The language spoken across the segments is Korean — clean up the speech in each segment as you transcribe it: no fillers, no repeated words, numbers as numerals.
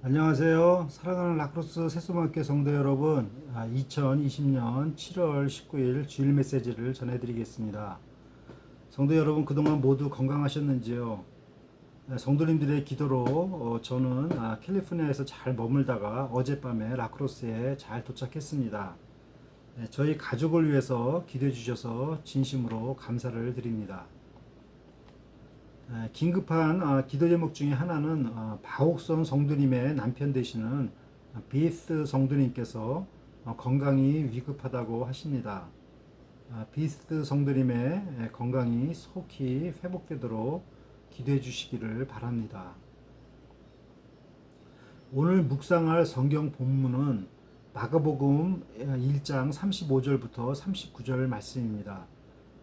안녕하세요. 사랑하는 라크로스 새소망교회 성도 여러분, 2020년 7월 19일 주일 메시지를 전해드리겠습니다. 성도 여러분, 그동안 모두 건강하셨는지요? 성도님들의 기도로 저는 캘리포니아에서 잘 머물다가 어젯밤에 라크로스에 잘 도착했습니다. 저희 가족을 위해서 기도해 주셔서 진심으로 감사를 드립니다. 긴급한 기도 제목 중에 하나는 바옥선 성도님의 남편 되시는 비스 성도님께서 건강이 위급하다고 하십니다. 비스 성도님의 건강이 속히 회복되도록 기도해 주시기를 바랍니다. 오늘 묵상할 성경 본문은 마가복음 1장 35절부터 39절 말씀입니다.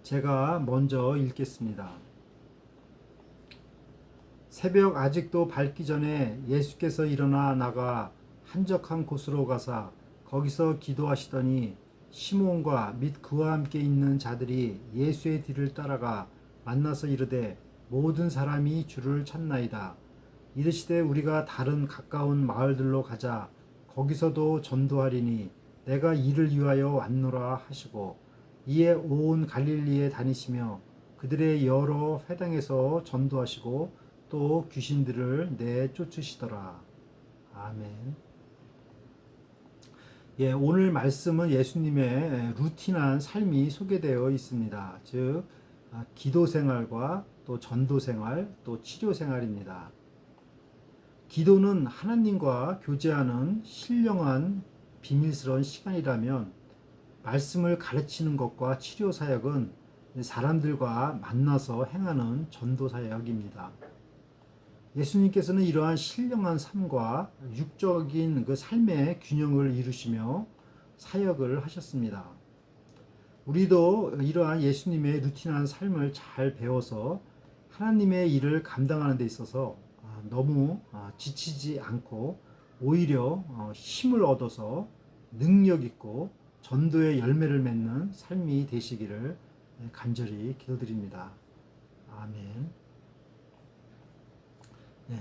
제가 먼저 읽겠습니다. 새벽 아직도 밝기 전에 예수께서 일어나 나가 한적한 곳으로 가사 거기서 기도하시더니 시몬과 및 그와 함께 있는 자들이 예수의 뒤를 따라가 만나서 이르되 모든 사람이 주를 찾나이다. 이르시되 우리가 다른 가까운 마을들로 가자. 거기서도 전도하리니 내가 이를 위하여 왔노라 하시고 이에 온 갈릴리에 다니시며 그들의 여러 회당에서 전도하시고 또 귀신들을 내쫓으시더라. 아멘. 오늘 말씀은 예수님의 루틴한 삶이 소개되어 있습니다. 즉, 기도 생활과 또 전도 생활, 또 치료 생활입니다. 기도는 하나님과 교제하는 신령한 비밀스러운 시간이라면 말씀을 가르치는 것과 치료 사역은 사람들과 만나서 행하는 전도 사역입니다. 예수님께서는 이러한 신령한 삶과 육적인 그 삶의 균형을 이루시며 사역을 하셨습니다. 우리도 이러한 예수님의 루틴한 삶을 잘 배워서 하나님의 일을 감당하는 데 있어서 너무 지치지 않고 오히려 힘을 얻어서 능력 있고 전도의 열매를 맺는 삶이 되시기를 간절히 기도드립니다. 아멘.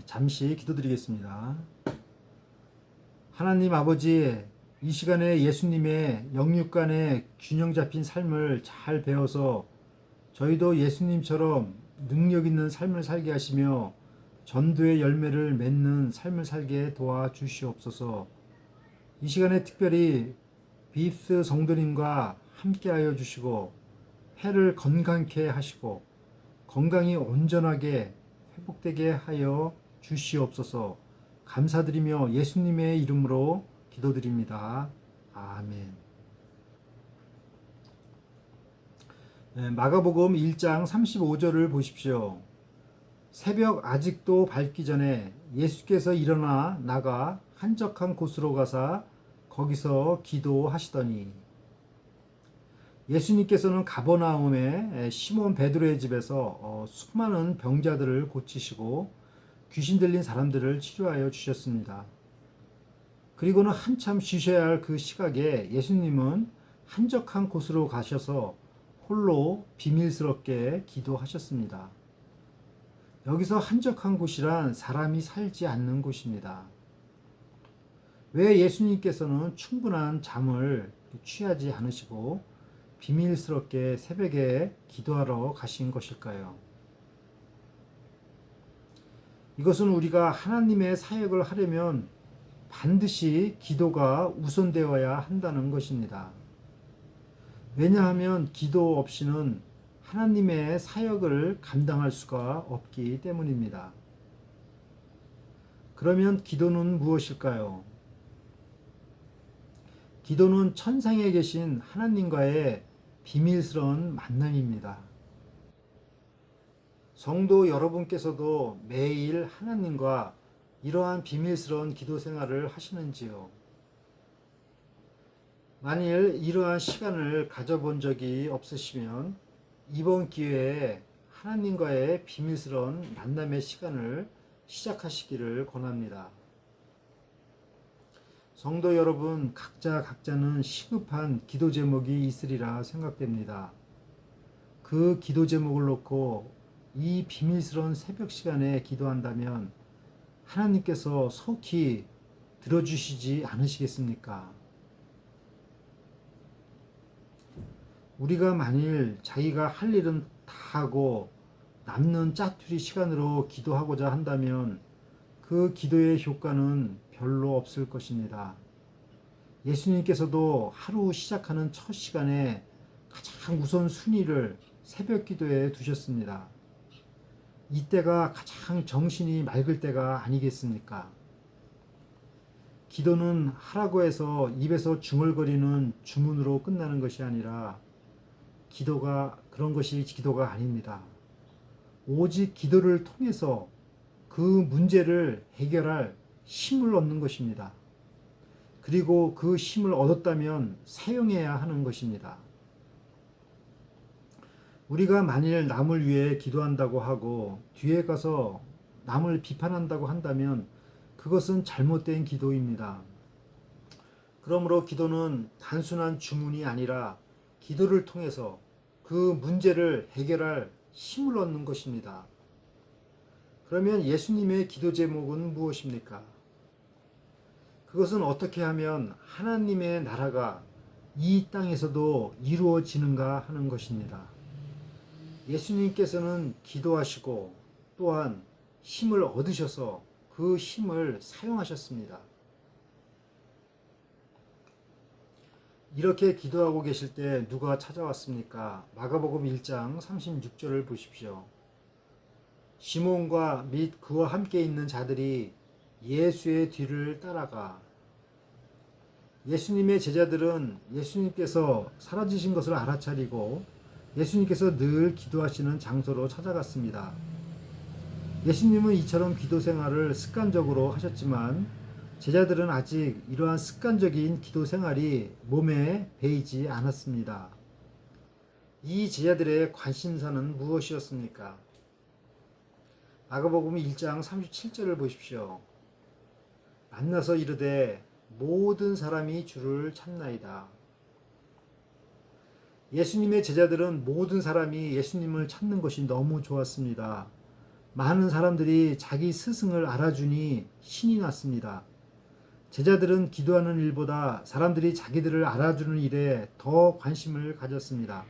잠시 기도드리겠습니다. 하나님 아버지, 이 시간에 예수님의 영육 간의 균형 잡힌 삶을 잘 배워서 저희도 예수님처럼 능력 있는 삶을 살게 하시며 전도의 열매를 맺는 삶을 살게 도와주시옵소서. 이 시간에 특별히 비스 성도님과 함께하여 주시고 해를 건강케 하시고 건강이 온전하게 회복되게 하여 주시옵소서. 감사드리며 예수님의 이름으로 기도드립니다. 아멘. 마가복음 1장 35절을 보십시오. 새벽 아직도 밝기 전에 예수께서 일어나 나가 한적한 곳으로 가사 거기서 기도하시더니 예수님께서는 가버나움의 시몬 베드로의 집에서 수많은 병자들을 고치시고 귀신 들린 사람들을 치료하여 주셨습니다. 그리고는 한참 쉬셔야 할 그 시각에 예수님은 한적한 곳으로 가셔서 홀로 비밀스럽게 기도하셨습니다. 여기서 한적한 곳이란 사람이 살지 않는 곳입니다. 왜 예수님께서는 충분한 잠을 취하지 않으시고 비밀스럽게 새벽에 기도하러 가신 것일까요? 이것은 우리가 하나님의 사역을 하려면 반드시 기도가 우선되어야 한다는 것입니다. 왜냐하면 기도 없이는 하나님의 사역을 감당할 수가 없기 때문입니다. 그러면 기도는 무엇일까요? 기도는 천상에 계신 하나님과의 비밀스러운 만남입니다. 성도 여러분께서도 매일 하나님과 이러한 비밀스러운 기도 생활을 하시는지요? 만일 이러한 시간을 가져본 적이 없으시면 이번 기회에 하나님과의 비밀스러운 만남의 시간을 시작하시기를 권합니다. 성도 여러분, 각자는 시급한 기도 제목이 있으리라 생각됩니다. 그 기도 제목을 놓고 이 비밀스러운 새벽 시간에 기도한다면 하나님께서 속히 들어주시지 않으시겠습니까? 우리가 만일 자기가 할 일은 다 하고 남는 짜투리 시간으로 기도하고자 한다면 그 기도의 효과는 별로 없을 것입니다. 예수님께서도 하루 시작하는 첫 시간에 가장 우선 순위를 새벽 기도에 두셨습니다. 이때가 가장 정신이 맑을 때가 아니겠습니까? 기도는 하라고 해서 입에서 중얼거리는 주문으로 끝나는 것이 아니라 그런 것이 기도가 아닙니다. 오직 기도를 통해서 그 문제를 해결할 힘을 얻는 것입니다. 그리고 그 힘을 얻었다면 사용해야 하는 것입니다. 우리가 만일 남을 위해 기도한다고 하고 뒤에 가서 남을 비판한다고 한다면 그것은 잘못된 기도입니다. 그러므로 기도는 단순한 주문이 아니라 기도를 통해서 그 문제를 해결할 힘을 얻는 것입니다. 그러면 예수님의 기도 제목은 무엇입니까? 그것은 어떻게 하면 하나님의 나라가 이 땅에서도 이루어지는가 하는 것입니다. 예수님께서는 기도하시고 또한 힘을 얻으셔서 그 힘을 사용하셨습니다. 이렇게 기도하고 계실 때 누가 찾아왔습니까? 마가복음 1장 36절을 보십시오. 시몬과 및 그와 함께 있는 자들이 예수의 뒤를 따라가. 예수님의 제자들은 예수님께서 사라지신 것을 알아차리고 예수님께서 늘 기도하시는 장소로 찾아갔습니다. 예수님은 이처럼 기도 생활을 습관적으로 하셨지만 제자들은 아직 이러한 습관적인 기도 생활이 몸에 배이지 않았습니다. 이 제자들의 관심사는 무엇이었습니까? 마가복음 1장 37절을 보십시오. 만나서 이르되 모든 사람이 주를 찾나이다. 예수님의 제자들은 모든 사람이 예수님을 찾는 것이 너무 좋았습니다. 많은 사람들이 자기 스승을 알아주니 신이 났습니다. 제자들은 기도하는 일보다 사람들이 자기들을 알아주는 일에 더 관심을 가졌습니다.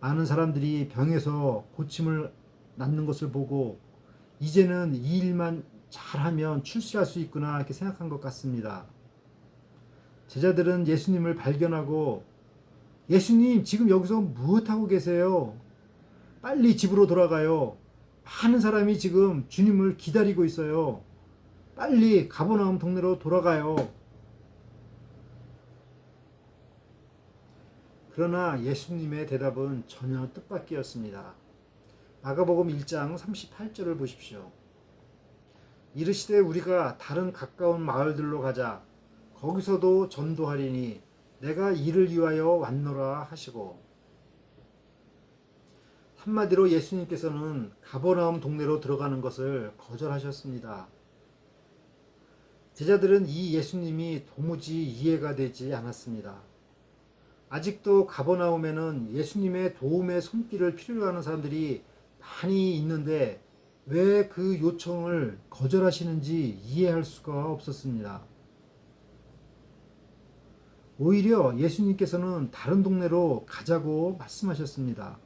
많은 사람들이 병에서 고침을 낳는 것을 보고 이제는 이 일만 잘하면 출세할 수 있구나 이렇게 생각한 것 같습니다. 제자들은 예수님을 발견하고 예수님 지금 여기서 무엇하고 계세요? 빨리 집으로 돌아가요. 많은 사람이 지금 주님을 기다리고 있어요. 빨리 가버나움 동네로 돌아가요. 그러나 예수님의 대답은 전혀 뜻밖이었습니다. 마가복음 1장 38절을 보십시오. 이르시되 우리가 다른 가까운 마을들로 가자. 거기서도 전도하리니 내가 이를 위하여 왔노라 하시고. 한마디로 예수님께서는 가버나움 동네로 들어가는 것을 거절하셨습니다. 제자들은 이 예수님이 도무지 이해가 되지 않았습니다. 아직도 가버나움에는 예수님의 도움의 손길을 필요로 하는 사람들이 많이 있는데 왜 그 요청을 거절하시는지 이해할 수가 없었습니다. 오히려 예수님께서는 다른 동네로 가자고 말씀하셨습니다.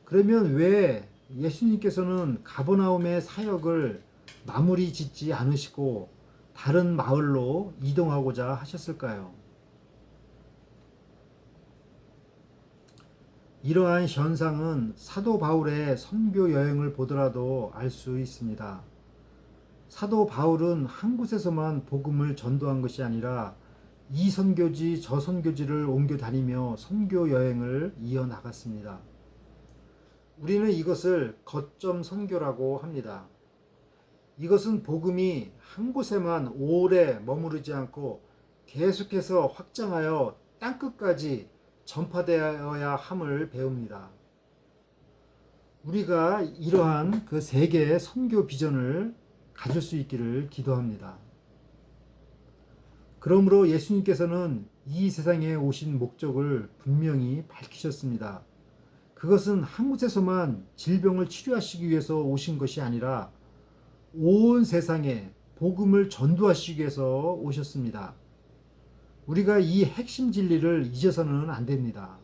그러면 왜 예수님께서는 가버나움의 사역을 마무리 짓지 않으시고 다른 마을로 이동하고자 하셨을까요? 이러한 현상은 사도 바울의 선교 여행을 보더라도 알 수 있습니다. 사도 바울은 한 곳에서만 복음을 전도한 것이 아니라 이 선교지 저 선교지를 옮겨 다니며 선교 여행을 이어나갔습니다. 우리는 이것을 거점 선교라고 합니다. 이것은 복음이 한 곳에만 오래 머무르지 않고 계속해서 확장하여 땅끝까지 전파되어야 함을 배웁니다. 우리가 이러한 그 세계의 선교 비전을 가질 수 있기를 기도합니다. 그러므로 예수님께서는 이 세상에 오신 목적을 분명히 밝히셨습니다. 그것은 한 곳에서만 질병을 치료하시기 위해서 오신 것이 아니라 온 세상에 복음을 전도하시기 위해서 오셨습니다. 우리가 이 핵심 진리를 잊어서는 안 됩니다.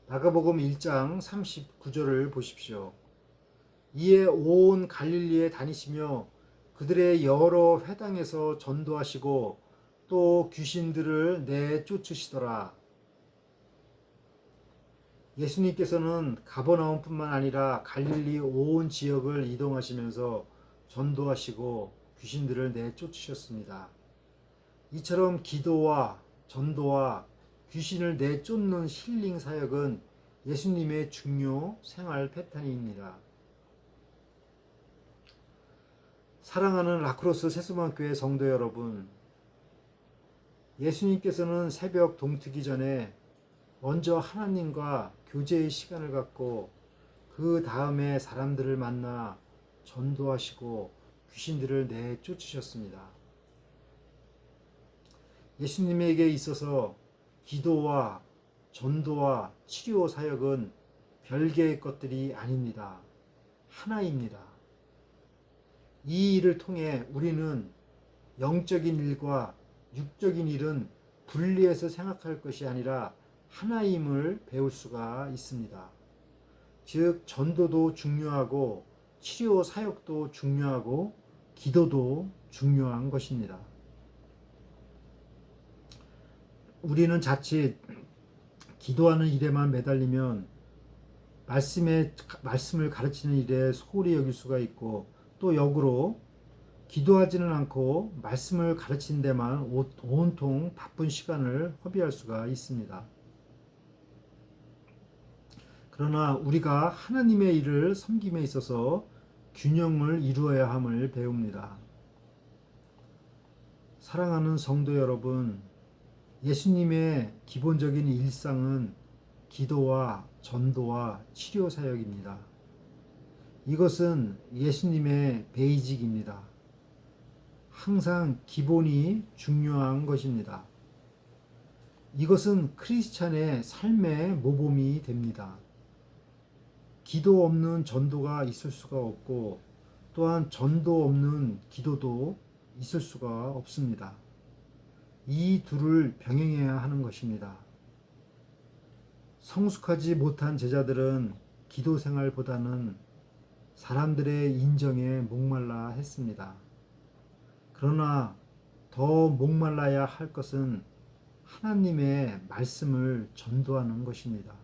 마가복음 1장 39절을 보십시오. 이에 온 갈릴리에 다니시며 그들의 여러 회당에서 전도하시고 또 귀신들을 내쫓으시더라. 예수님께서는 가버나움뿐만 아니라 갈릴리 온 지역을 이동하시면서 전도하시고 귀신들을 내쫓으셨습니다. 이처럼 기도와 전도와 귀신을 내쫓는 힐링 사역은 예수님의 중요 생활 패턴입니다. 사랑하는 라크로스 세수만교회 성도 여러분, 예수님께서는 새벽 동트기 전에 먼저 하나님과 교제의 시간을 갖고 그 다음에 사람들을 만나 전도하시고 귀신들을 내쫓으셨습니다. 예수님에게 있어서 기도와 전도와 치료 사역은 별개의 것들이 아닙니다. 하나입니다. 이 일을 통해 우리는 영적인 일과 육적인 일은 분리해서 생각할 것이 아니라 하나임을 배울 수가 있습니다. 즉 전도도 중요하고 치료 사역도 중요하고 기도도 중요한 것입니다. 우리는 자칫 기도하는 일에만 매달리면 말씀을 가르치는 일에 소홀히 여길 수가 있고, 또 역으로 기도하지는 않고 말씀을 가르치는 데만 온통 바쁜 시간을 허비할 수가 있습니다. 그러나 우리가 하나님의 일을 섬김에 있어서 균형을 이루어야 함을 배웁니다. 사랑하는 성도 여러분, 예수님의 기본적인 일상은 기도와 전도와 치료 사역입니다. 이것은 예수님의 베이직입니다. 항상 기본이 중요한 것입니다. 이것은 크리스찬의 삶의 모범이 됩니다. 기도 없는 전도가 있을 수가 없고, 또한 전도 없는 기도도 있을 수가 없습니다. 이 둘을 병행해야 하는 것입니다. 성숙하지 못한 제자들은 기도 생활보다는 사람들의 인정에 목말라 했습니다. 그러나 더 목말라야 할 것은 하나님의 말씀을 전도하는 것입니다.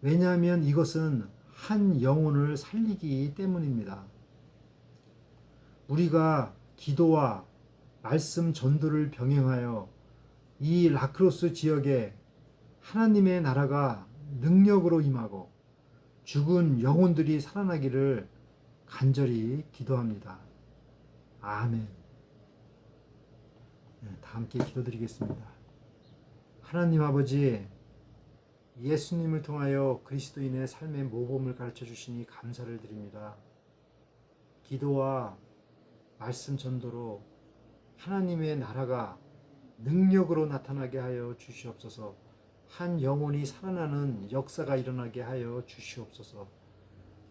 왜냐하면 이것은 한 영혼을 살리기 때문입니다. 우리가 기도와 말씀 전도를 병행하여 이 라크로스 지역에 하나님의 나라가 능력으로 임하고 죽은 영혼들이 살아나기를 간절히 기도합니다. 아멘. 다 함께 기도드리겠습니다. 하나님 아버지, 예수님을 통하여 그리스도인의 삶의 모범을 가르쳐 주시니 감사를 드립니다. 기도와 말씀 전도로 하나님의 나라가 능력으로 나타나게 하여 주시옵소서. 한 영혼이 살아나는 역사가 일어나게 하여 주시옵소서.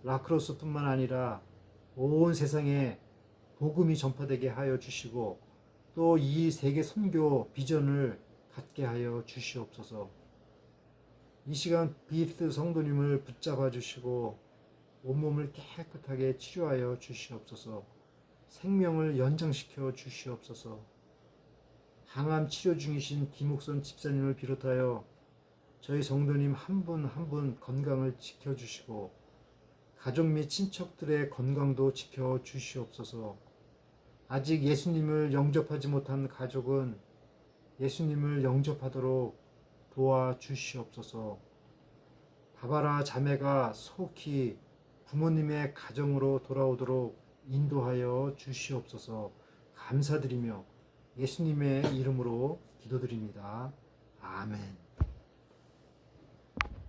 라크로스뿐만 아니라 온 세상에 복음이 전파되게 하여 주시고, 또 이 세계 선교 비전을 갖게 하여 주시옵소서. 이 시간 비트 성도님을 붙잡아 주시고 온몸을 깨끗하게 치료하여 주시옵소서. 생명을 연장시켜 주시옵소서. 항암 치료 중이신 김옥선 집사님을 비롯하여 저희 성도님 한 분 한 분 건강을 지켜주시고 가족 및 친척들의 건강도 지켜주시옵소서. 아직 예수님을 영접하지 못한 가족은 예수님을 영접하도록 도와주시옵소서. 바바라 자매가 속히 부모님의 가정으로 돌아오도록 인도하여 주시옵소서. 감사드리며 예수님의 이름으로 기도드립니다. 아멘.